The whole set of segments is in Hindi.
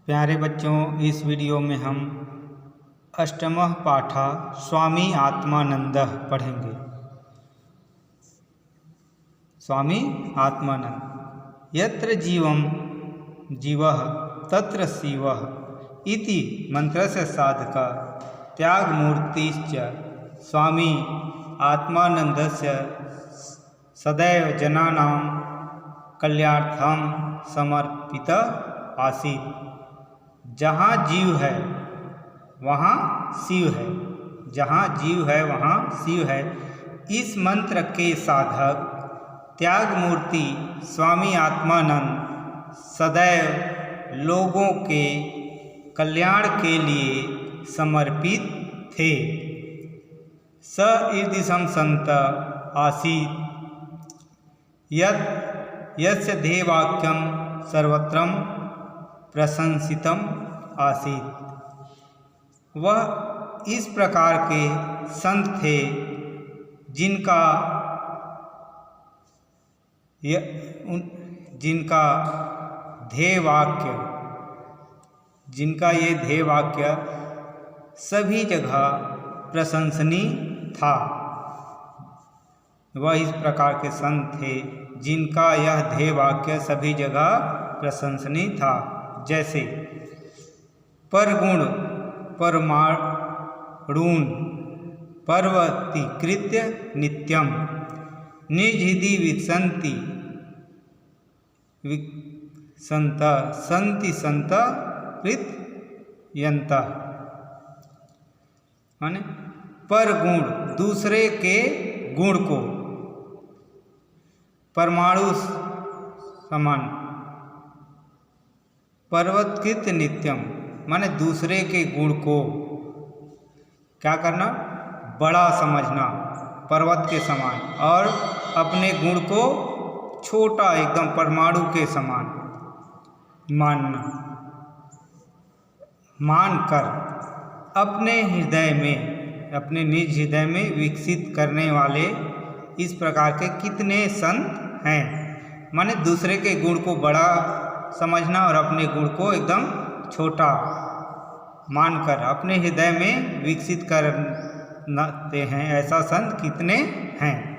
प्यारे बच्चों, इस वीडियो में हम अष्टमः पाठा स्वामी आत्मानंदः पढ़ेंगे। स्वामी आत्मानंद। यत्र जीवं जीवः तत्र शिवः इति मंत्रस्य साधक त्यागमूर्तिश्च स्वामी आत्मानंदस्य सदैव जनानां कल्याणार्थं समर्पित आसीत्। जहाँ जीव है वहाँ शिव है, जहाँ जीव है वहाँ शिव है। इस मंत्र के साधक त्यागमूर्ति स्वामी आत्मानंद सदैव लोगों के कल्याण के लिए समर्पित थे। स ईदृशं संत आसीत् यस्य ध्येयवाक्यं सर्वत्र प्रशंसितम आसीत्। वह इस प्रकार के संत थे जिनका ये ध्येय वाक्य सभी जगह प्रशंसनीय था। वह इस प्रकार के संत थे जिनका यह ध्येय वाक्य सभी जगह प्रशंसनीय था। जैसे परगुण परमाणून् पर्वतीकृत्य नित्यं निजहिति विसन्ति सन्ति संत कृतयन्तः। माने पर गुण दूसरे के गुण को, परमाणु समान, पर्वतकृत नित्यम माने दूसरे के गुण को क्या करना, बड़ा समझना पर्वत के समान, और अपने गुण को छोटा एकदम परमाणु के समान मानना, मानकर अपने हृदय में, अपने निज हृदय में विकसित करने वाले इस प्रकार के कितने संत हैं। माने दूसरे के गुण को बड़ा समझना और अपने गुण को एकदम छोटा मानकर अपने हृदय में विकसित करते हैं, ऐसा संत कितने हैं।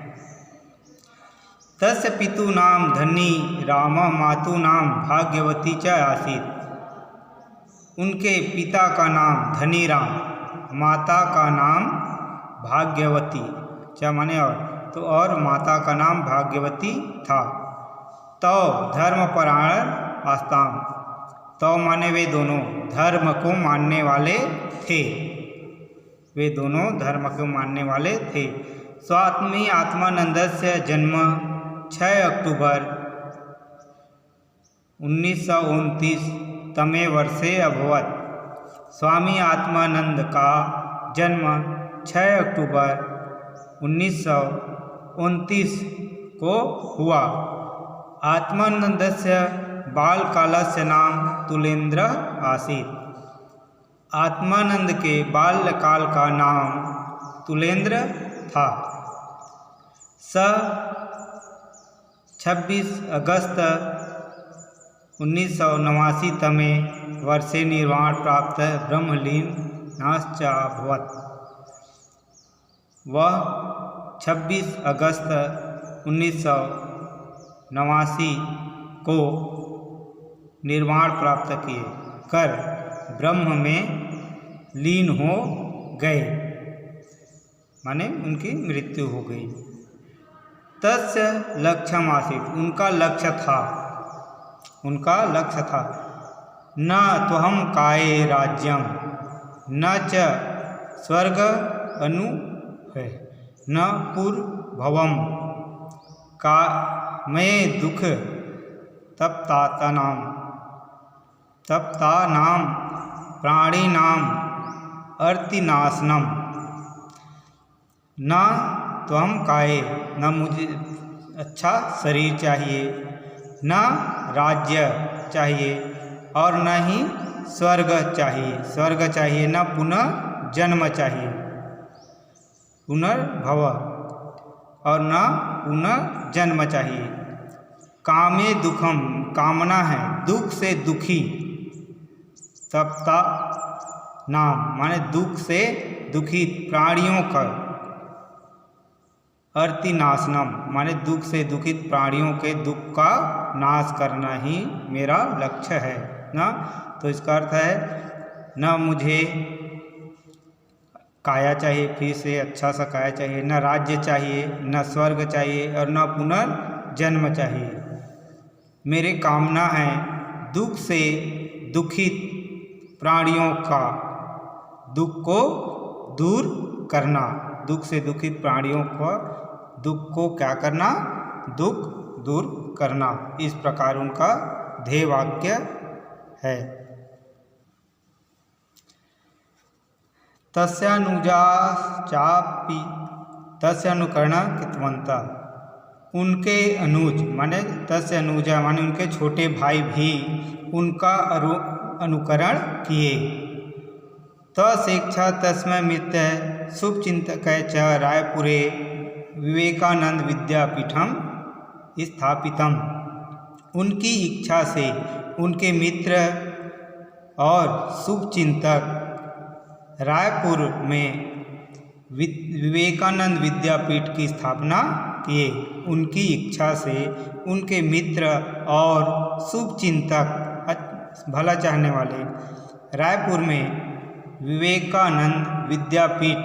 तस्य पितॄणां धनी राम मातॄणां भाग्यवती च आसीत्। उनके पिता का नाम धनी राम, माता का नाम भाग्यवती च माने और माता का नाम भाग्यवती था। तो धर्मपरायण आस्ताम, तो माने वे दोनों धर्म को मानने वाले थे, वे दोनों धर्म को मानने वाले थे। स्वामी आत्मानंदस्य जन्म 6 अक्टूबर 1929 तमे वर्षे अभवत्। स्वामी आत्मानंद का जन्म 6 अक्टूबर 1929 को हुआ। आत्मानंदस्य बालकालस्य नाम तुलेन्द्र आसीत्। आत्मानंद के बाल्यकाल का नाम तुलेन्द्र था। 26 अगस्त 1989 तमे वर्षे निर्वाण प्राप्त ब्रह्मलीनाश्च अभवत्। वह 26 अगस्त 1989 को निर्वाण प्राप्त किए कर ब्रह्म में लीन हो गए, माने उनकी मृत्यु हो गई। तस्य लक्ष्यम आसीत्, उनका लक्ष्य था न त्वहं काये राज्यम न च स्वर्ग अनु है न पूर्वभवम का मैं दुख तप्तानाम प्राणिनाम अर्तिनाशनम। न त्वं काये, न मुझे अच्छा शरीर चाहिए, न राज्य चाहिए और न ही स्वर्ग चाहिए, न पुनः जन्म चाहिए, पुनर्भव, और न पुनः जन्म चाहिए। कामे दुखम, कामना है दुख से दुखी, तप्ता नाम माने दुख से दुखित प्राणियों का, अर्तिनाशनम माने दुख से दुखित प्राणियों के दुख का नाश करना ही मेरा लक्ष्य है ना। तो इसका अर्थ है न मुझे काया चाहिए, फिर से अच्छा सा काया चाहिए, न राज्य चाहिए, न स्वर्ग चाहिए और न पुनर्जन्म चाहिए। मेरे कामना है दुख से दुखित प्राणियों का दुख को दूर करना, दुख से दुखित प्राणियों का दुख को क्या करना, दुख दूर करना। इस प्रकार उनका ध्येय वाक्य है। तस्यानुजाश्चापि तस्य अनुकरण कृतवन्तः, उनके अनुज माने तस्य अनुजा माने उनके छोटे भाई भी उनका अनुकरण किए। तस्येच्छा तस्मै मित्य शुभचिन्तकै च रायपुरे विवेकानंद विद्यापीठम स्थापितम, उनकी इच्छा से उनके मित्र और शुभचिंतक रायपुर में विवेकानंद विद्यापीठ की स्थापना किए। उनकी इच्छा से उनके मित्र और शुभचिंतक भला चाहने वाले रायपुर में विवेकानंद विद्यापीठ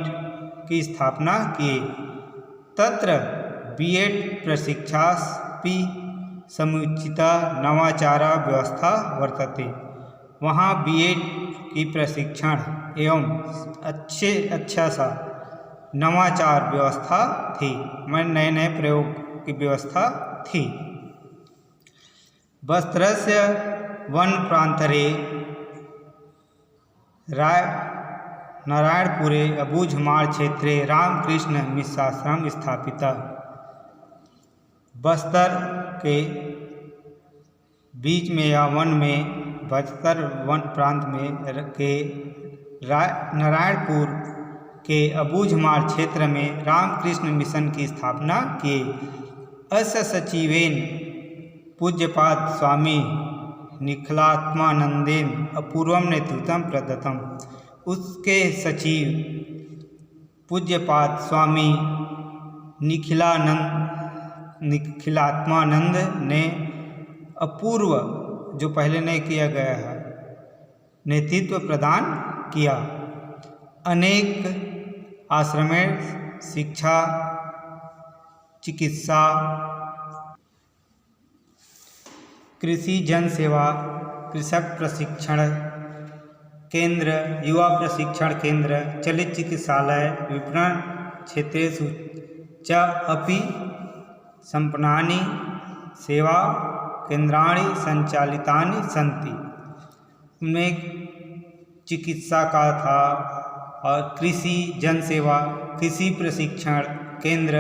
की स्थापना किए। तत्र बीएड प्रशिक्षापि समुचिता नवाचार व्यवस्था वर्तते, वहाँ बीएड की प्रशिक्षण एवं अच्छा सा नवाचार व्यवस्था थी, मैं नए नए प्रयोग की व्यवस्था थी। बस्त्रस्य वन प्रांतरे नारायणपुरे अबूझमाड़ क्षेत्रे रामकृष्ण मिश्राश्रम स्थापित, बस्तर के बीच में या वन में बस्तर वन प्रांत में के नारायणपुर के अबूझमाड़ क्षेत्र में रामकृष्ण मिशन की स्थापना किए। अस्य सचिवेन पूज्यपाद स्वामी निखिलात्मानंदेन अपूर्वम नेतृत्व प्रदत्तम, उसके सचिव पूज्यपाद स्वामी निखिलात्मानंद ने अपूर्व, जो पहले नहीं किया गया है, नेतृत्व प्रदान किया। अनेक आश्रमें शिक्षा, चिकित्सा, कृषि जन सेवा, कृषक प्रशिक्षण केंद्र, युवा प्रशिक्षण केंद्र, चलित चिकित्सालय, विपणन क्षेत्रेषु च अपि संपन्नानि सेवा केंद्राणि संचालितानि सन्ति। उनमें चिकित्सा का था और कृषि जन सेवा, कृषि प्रशिक्षण केंद्र,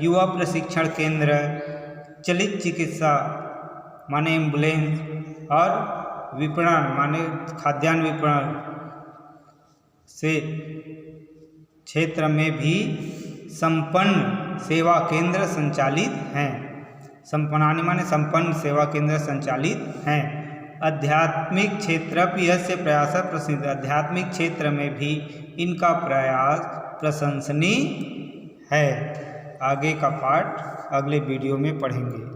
युवा प्रशिक्षण केंद्र, चलित चिकित्सा माने एम्बुलेंस और विपणन माने खाद्यान्न विपणन से क्षेत्र में भी संपन्न सेवा केंद्र संचालित हैं। संपन्नानि माने संपन्न सेवा केंद्र संचालित हैं। आध्यात्मिक क्षेत्र भी यस्य प्रयास प्रसिद्ध, आध्यात्मिक क्षेत्र में भी इनका प्रयास प्रशंसनीय है। आगे का पाठ अगले वीडियो में पढ़ेंगे।